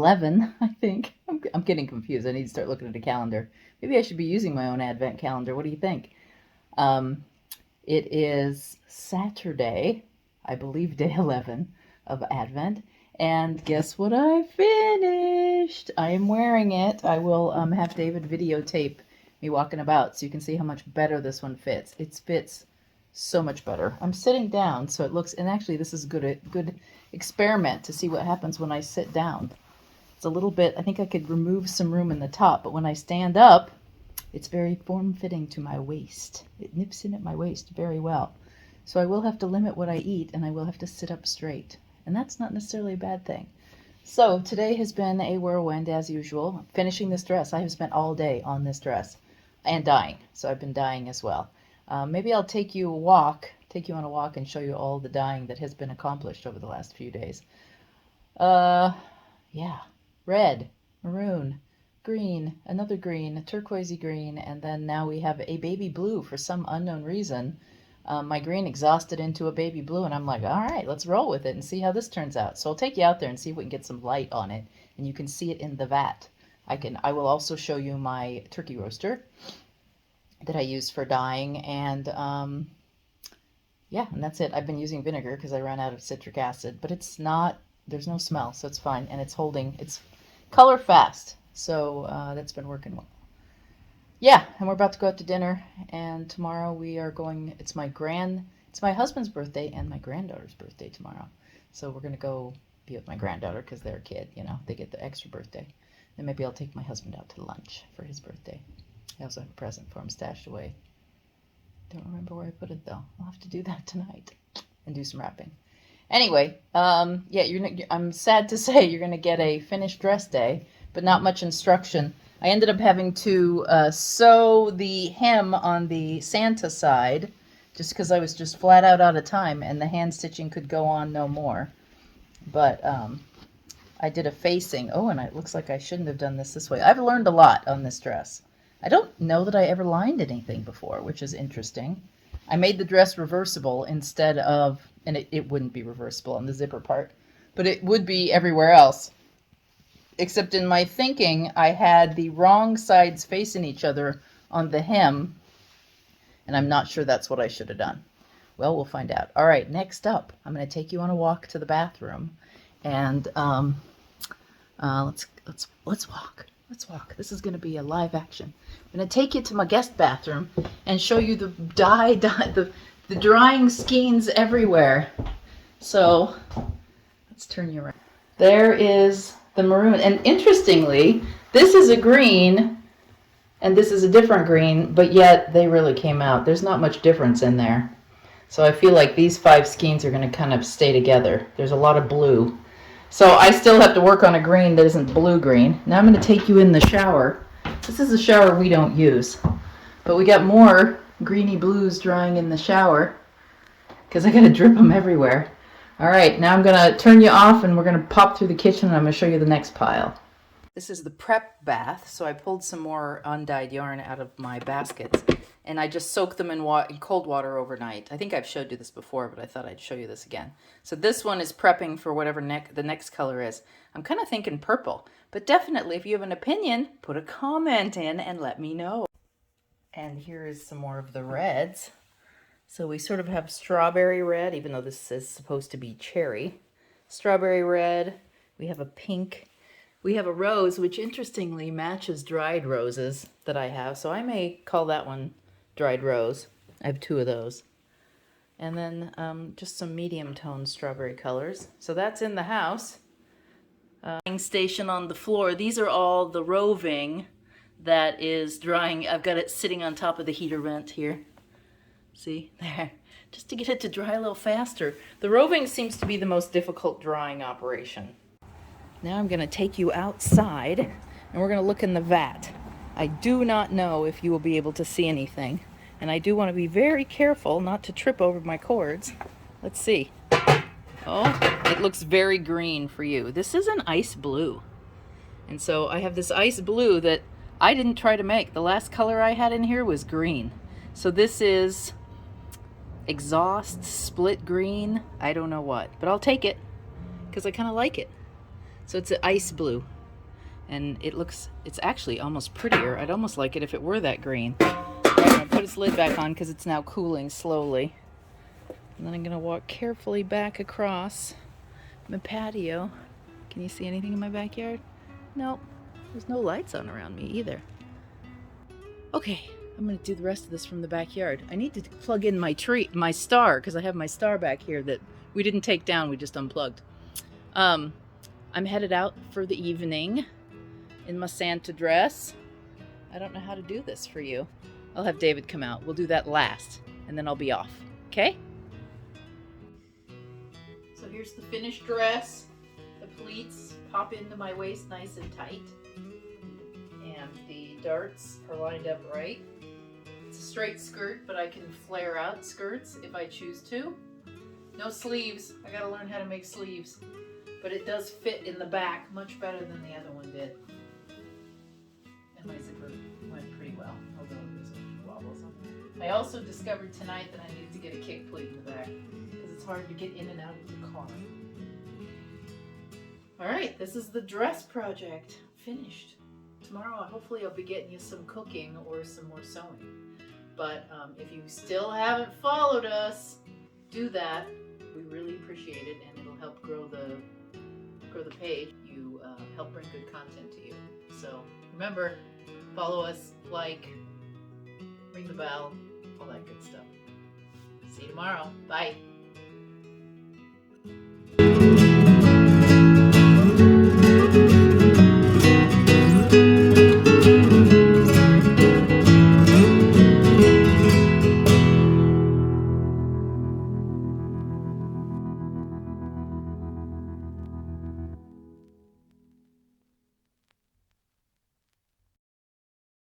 11, I think. I'm getting confused. I need to start looking at a calendar. Maybe I should be using my own advent calendar. What do you think? Um, it is Saturday, I believe day 11 of Advent. And guess what I finished? I am wearing it. I will have David videotape me walking about so you can see how much better this one fits. It fits so much better. I'm sitting down so it looks, and actually this is a good experiment to see what happens when I sit down. It's a little bit, I think I could remove some room in the top, but when I stand up, it's very form-fitting to my waist. It nips in at my waist very well. So I will have to limit what I eat, and I will have to sit up straight. And that's not necessarily a bad thing. So today has been a whirlwind as usual. Finishing this dress. I have spent all day on this dress and dyeing. So I've been dyeing as well. Maybe I'll take you on a walk and show you all the dyeing that has been accomplished over the last few days. Yeah, red, maroon, green, another green, a turquoisey green, and then now we have a baby blue for some unknown reason. My green exhausted into a baby blue, and I'm like, all right, let's roll with it and see how this turns out. So I'll take you out there and see if we can get some light on it, and you can see it in the vat. I will also show you my turkey roaster that I used for dyeing, and yeah, and that's it. I've been using vinegar because I ran out of citric acid, but it's not, there's no smell, so it's fine, and it's color fast, so that's been working well. Yeah, and we're about to go out to dinner, and tomorrow we are going, it's my husband's birthday and my granddaughter's birthday tomorrow. So we're going to go be with my granddaughter because they're a kid, you know, they get the extra birthday. Then maybe I'll take my husband out to lunch for his birthday. I also have a present for him stashed away. Don't remember where I put it though. I'll have to do that tonight and do some wrapping. Anyway, yeah, I'm sad to say you're going to get a finished dress day, but not much instruction. I ended up having to sew the hem on the Santa side just because I was just flat out of time and the hand stitching could go on no more. But I did a facing. Oh, and it looks like I shouldn't have done this way. I've learned a lot on this dress. I don't know that I ever lined anything before, which is interesting. I made the dress reversible instead of, and it wouldn't be reversible on the zipper part, but it would be everywhere else. Except in my thinking, I had the wrong sides facing each other on the hem, and I'm not sure that's what I should have done. Well, we'll find out. All right, next up, I'm going to take you on a walk to the bathroom, and let's walk. Let's walk. This is going to be a live action. I'm going to take you to my guest bathroom and show you the the drying skeins everywhere. So let's turn you around. There is the maroon, and interestingly, this is a green and this is a different green, but yet they really came out. There's not much difference in there. So I feel like these 5 skeins are going to kind of stay together. There's a lot of blue. So I still have to work on a green that isn't blue-green. Now I'm going to take you in the shower. This is a shower we don't use, but we got more greeny blues drying in the shower because I got to drip them everywhere. All right, now I'm going to turn you off and we're going to pop through the kitchen and I'm going to show you the next pile. This is the prep bath, so I pulled some more undyed yarn out of my baskets and I just soaked them in cold water overnight. I think I've showed you this before, but I thought I'd show you this again. So this one is prepping for whatever the next color is. I'm kind of thinking purple, but definitely if you have an opinion, put a comment in and let me know. And here is some more of the reds. So we sort of have strawberry red, even though this is supposed to be cherry. Strawberry red, we have a pink, we have a rose, which interestingly matches dried roses that I have. So I may call that one dried rose. I have 2 of those. And then just some medium toned strawberry colors. So that's in the house. Station on the floor. These are all the roving that is drying. I've got it sitting on top of the heater vent here. See, there, just to get it to dry a little faster. The roving seems to be the most difficult drying operation. Now I'm going to take you outside and we're going to look in the vat. I do not know if you will be able to see anything, and I do want to be very careful not to trip over my cords. Let's see. Oh, it looks very green for you. This is an ice blue. And so I have this ice blue that I didn't try to make. The last color I had in here was green. So this is exhaust split green. I don't know what, but I'll take it because I kind of like it. So it's an ice blue. And it's actually almost prettier. I'd almost like it if it were that green. All right, I'm gonna put its lid back on because it's now cooling slowly. And then I'm gonna walk carefully back across my patio. Can you see anything in my backyard? Nope, there's no lights on around me either. Okay, I'm gonna do the rest of this from the backyard. I need to plug in my star, because I have my star back here that we didn't take down, we just unplugged. I'm headed out for the evening in my Santa dress. I don't know how to do this for you. I'll have David come out. We'll do that last, and then I'll be off, okay? So here's the finished dress. The pleats pop into my waist nice and tight. And the darts are lined up right. It's a straight skirt, but I can flare out skirts if I choose to. No sleeves. I gotta learn how to make sleeves. But it does fit in the back much better than the other one did. And my zipper went pretty well, although there's a few wobbles on there. I also discovered tonight that I needed to get a kick plate in the back because it's hard to get in and out of the car. Alright, this is the dress project finished. Tomorrow, hopefully I'll be getting you some cooking or some more sewing. But if you still haven't followed us, do that. We really appreciate it, and it'll help grow the page. You help bring good content to you. So remember, follow us, like, ring the bell, all that good stuff. See you tomorrow. Bye.